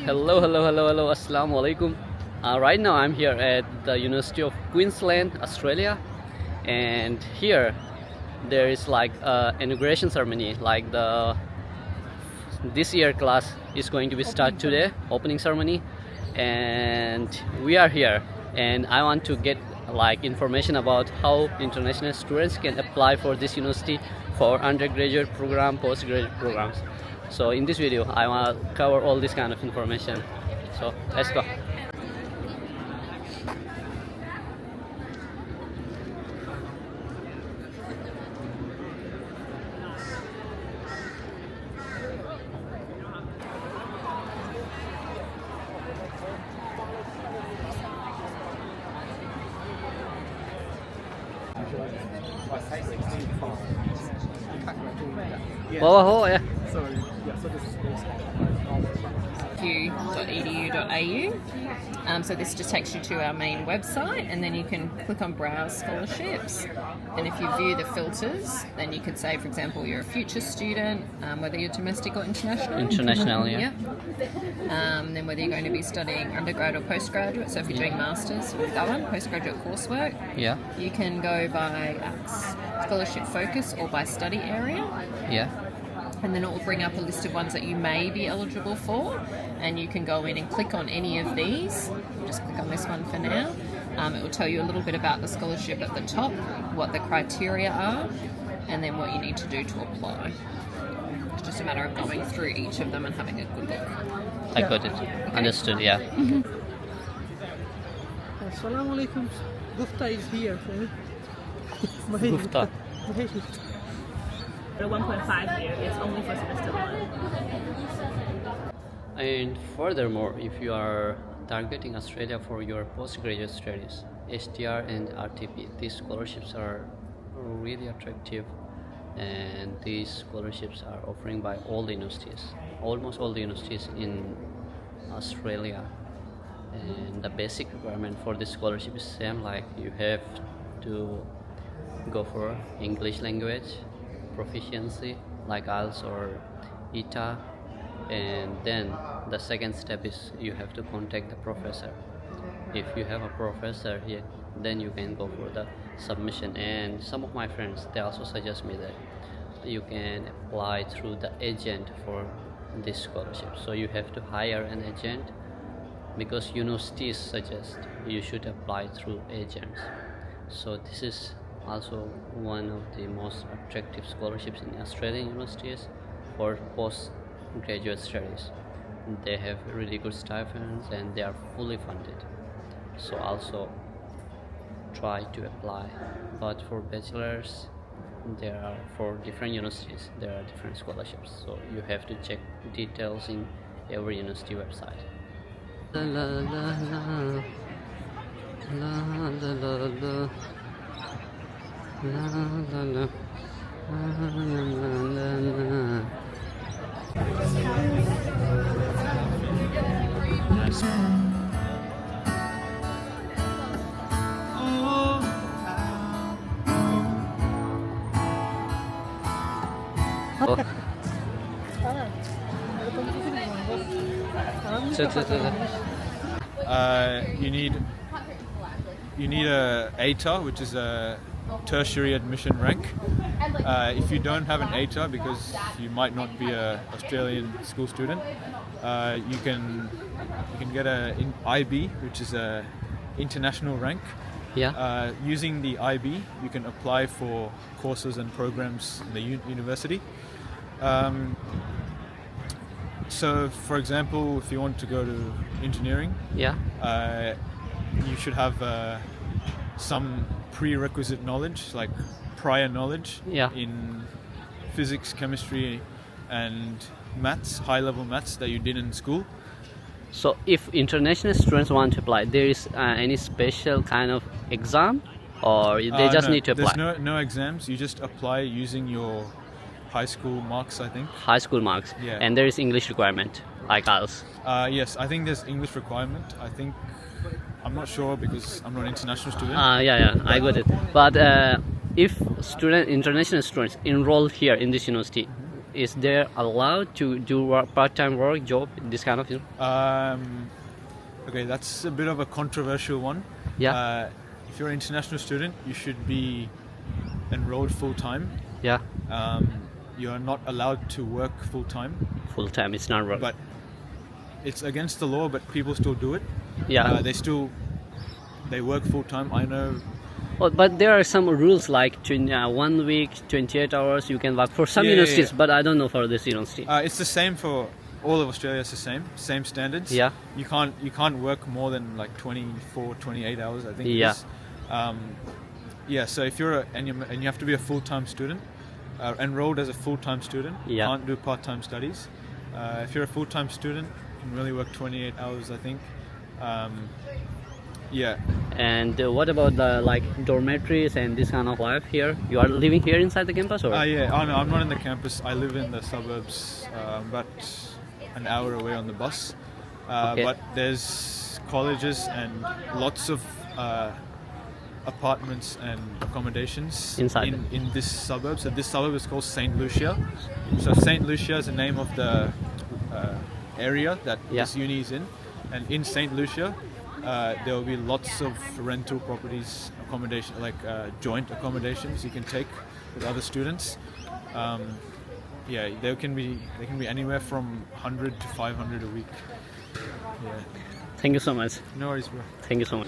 Hello, assalamu alaikum. Right now I'm here at the University of Queensland, Australia, and here there is like inauguration ceremony. Like this year class is going to be start today, opening ceremony, and we are here, and I want to get like information about how international students can apply for this university for undergraduate program, postgraduate programs. So in this video I want to cover all this kind of information, so let's go. Yeah. edu.au. So this just takes you to our main website, and then you can click on Browse Scholarships. And if you view the filters, then you could say, for example, you're a future student, whether you're domestic or international. International, yeah. Then whether you're going to be studying undergrad or postgraduate. So if you're doing masters with Gowan, postgraduate coursework, Yeah. you can go by scholarship focus or by study area. Yeah. And then it will bring up a list of ones that you may be eligible for, and you can go in and click on any of these. Just click on this one for now. It will tell you a little bit about the scholarship at the top, what the criteria are, and then what you need to do to apply. It's just a matter of going through each of them and having a good look. I got it. Understood, yeah. Assalamu alaikum. Gupta is here. Gupta. 1.5 year is only for semester 1. And furthermore, if you are targeting Australia for your postgraduate studies, HDR and RTP, these scholarships are really attractive, and these scholarships are offering by all the universities, almost all the universities in Australia. And the basic requirement for this scholarship is same, like you have to go for English language proficiency like IELTS or ETA, and then the second step is you have to contact the professor. If you have a professor here, then you can go for the submission. And some of my friends, they also suggest me that you can apply through the agent for this scholarship. So you have to hire an agent, because universities suggest you should apply through agents. So this is also one of the most attractive scholarships in Australian universities for postgraduate studies. They have really good stipends and they are fully funded. So also try to apply. But for bachelors, there are, for different universities, there are different scholarships. So you have to check details in every university website. La la la la la la la. La la la, la la la. You need a ATAR, which is a tertiary admission rank. If you don't have an ATAR, because you might not be an Australian school student, you can get an IB, which is a international rank. Yeah. Using the IB, you can apply for courses and programs in the university. So, for example, if you want to go to engineering, Yeah. You should have some prerequisite knowledge, like prior knowledge in physics, chemistry, and maths, high-level maths that you did in school. So if international students want to apply, there is any special kind of exam, or they just need to apply? There's no exams. You just apply using your high school marks, I think. High school marks. Yeah. And there is English requirement, like IELTS. Yes, I think there's English requirement. I'm not sure because I'm not an international student. Yeah, I got it. But if international students enroll here in this university, is there allowed to do part-time work, job, this kind of thing? Okay, that's a bit of a controversial one. Yeah. If you're an international student, you should be enrolled full-time. Yeah. You are not allowed to work full-time. Full-time, it's not work. But it's against the law, but people still do it. Yeah. They work full-time. I know. Oh, but there are some rules like 1 week, 28 hours you can work for some universities, but I don't know for this university. It's the same for all of Australia. It's the same standards. Yeah. You can't work more than like 24, 28 hours, I think. Yeah. It is. So if you're and you have to be a full-time student, enrolled as a full-time student. Yeah. Can't do part-time studies. If you're a full-time student, you can really work 28 hours, I think. Yeah. And what about the dormitories and this kind of life here? You are living here inside the campus, or? Yeah. Oh no, I'm not in the campus. I live in the suburbs, about an hour away on the bus. Okay. But there's colleges and lots of apartments and accommodations Inside in this suburb. So this suburb is called St. Lucia. So St. Lucia is the name of the area that this uni is in, and in St. Lucia there will be lots of rental properties, accommodation, like joint accommodations you can take with other students. They can be anywhere from 100 to 500 a week. Yeah. Thank you so much. No worries, bro. Thank you so much.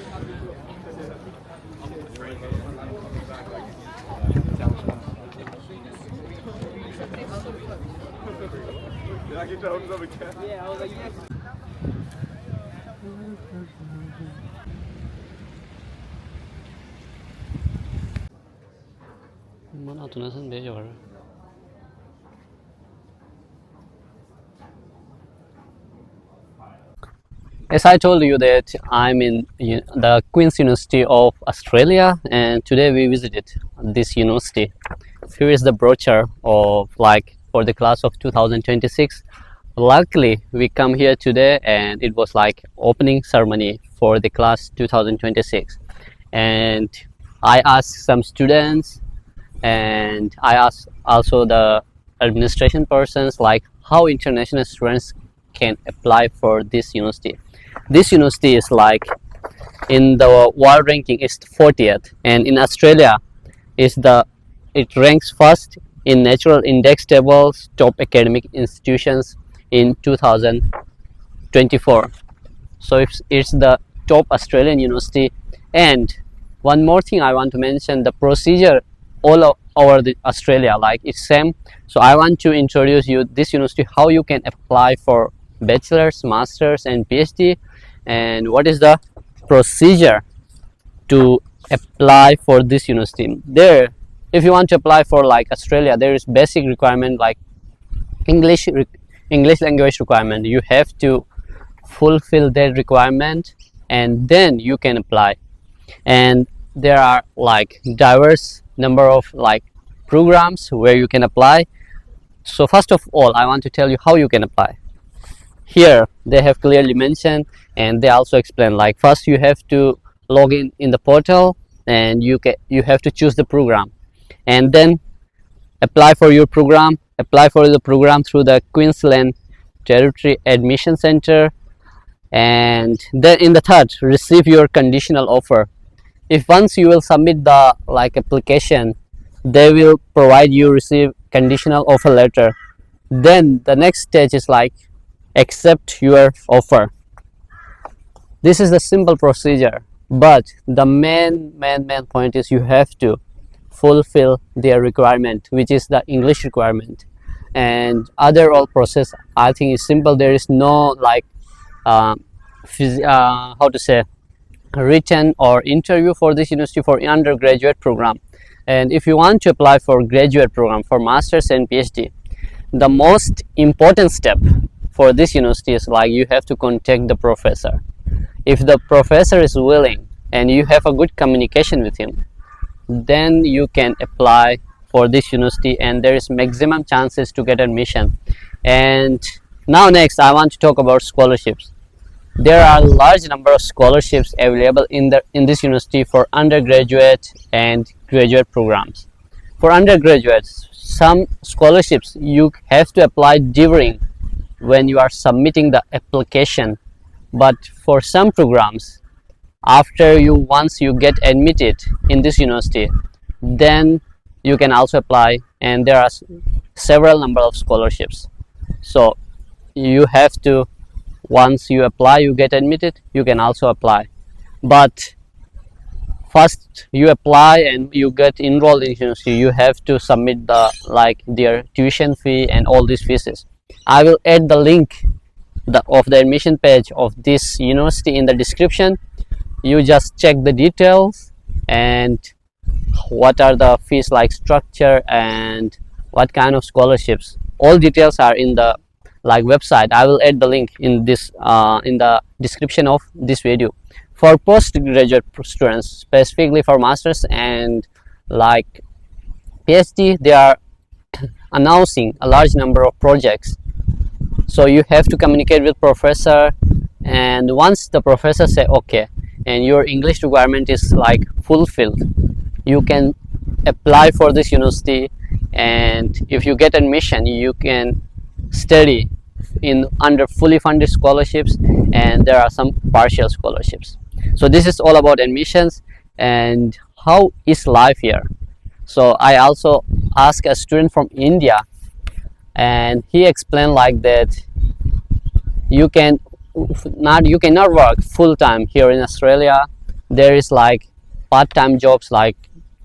Mana tunasan beja var. As I told you that I'm in the Queen's University of Australia, and today we visited this university. Here is the brochure of for the class of 2026. Luckily, we come here today and it was opening ceremony for the class 2026. And I asked some students, and I asked also the administration persons how international students can apply for this university. This university is in the world ranking is 40th, and in Australia it ranks first in natural index tables top academic institutions in 2024. So it's the top Australian university. And one more thing I want to mention, the procedure all over Australia it's same. So I want to introduce you this university, how you can apply for bachelor's, master's and PhD, and what is the procedure to apply for this university. There, if you want to apply for Australia, there is basic requirement English language requirement. You have to fulfill that requirement and then you can apply. And there are diverse number of programs where you can apply. So first of all, I want to tell you how you can apply. Here they have clearly mentioned, and they also explain first you have to log in the portal, and you have to choose the program and then apply for your program. Apply for the program through the Queensland Territory Admission Centre, and then in the third, receive your conditional offer. If once you will submit the application, they will provide you receive conditional offer letter. Then the next stage is accept your offer. This is the simple procedure, but the main point is you have to fulfill their requirement, which is the English requirement. And other all process I think is simple. There is no written or interview for this university for undergraduate program. And if you want to apply for graduate program for masters and PhD, the most important step for this university is you have to contact the professor. If the professor is willing and you have a good communication with him, then you can apply for this university and there is maximum chances to get admission. And now next I want to talk about scholarships. There are a large number of scholarships available in this university for undergraduate and graduate programs. For undergraduates, some scholarships you have to apply during when you are submitting the application, but for some programs, once you get admitted in this university, then you can also apply, and there are several number of scholarships. So you have to, once you apply, you get admitted, you can also apply. But first you apply and you get enrolled in university, you have to submit their tuition fee and all these fees. I will add the link of the admission page of this university in the description. You just check the details and what are the fees like structure and what kind of scholarships. All details are in the website. I will add the link in the description of this video. For postgraduate students, specifically for masters and PhD, they are announcing a large number of projects. So you have to communicate with professor, and once the professor say okay and your English requirement is fulfilled, you can apply for this university, and if you get admission, you can study under fully funded scholarships, and there are some partial scholarships. So this is all about admissions and how is life here. So I also asked a student from India, and he explained that you cannot work full-time here in Australia. There is part-time jobs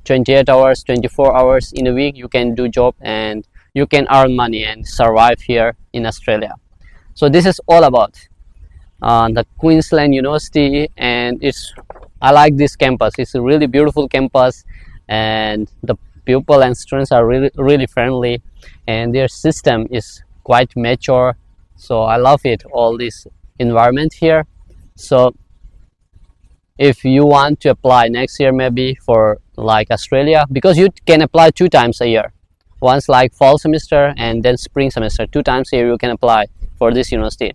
28 hours, 24 hours in a week. You can do job and you can earn money and survive here in Australia. So this is all about the Queensland University, and I like this campus. It's a really beautiful campus, and the people and students are really friendly, and their system is quite mature. So I love it, all this environment here. So if you want to apply next year, maybe for Australia, because you can apply 2 times a year, once fall semester and then spring semester, 2 times a year you can apply for this university.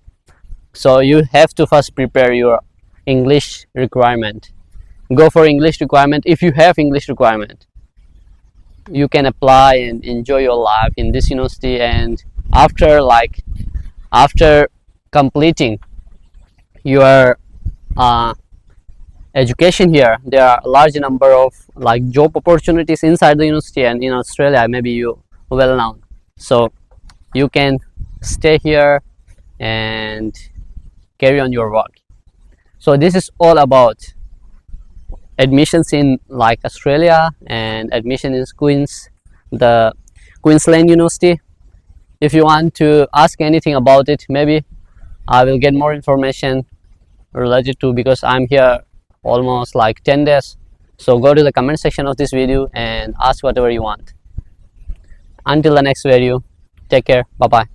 So you have to first prepare your English requirement. Go for English requirement. If you have English requirement, you can apply and enjoy your life in this university. And after completing your education here, there are a large number of job opportunities inside the university, and in Australia maybe you well known, so you can stay here and carry on your work. So this is all about admissions in Australia and admission in the Queensland University. If you want to ask anything about it, maybe I will get more information related to, because I'm here almost 10 days. So go to the comment section of this video and ask whatever you want. Until the next video, take care. Bye bye.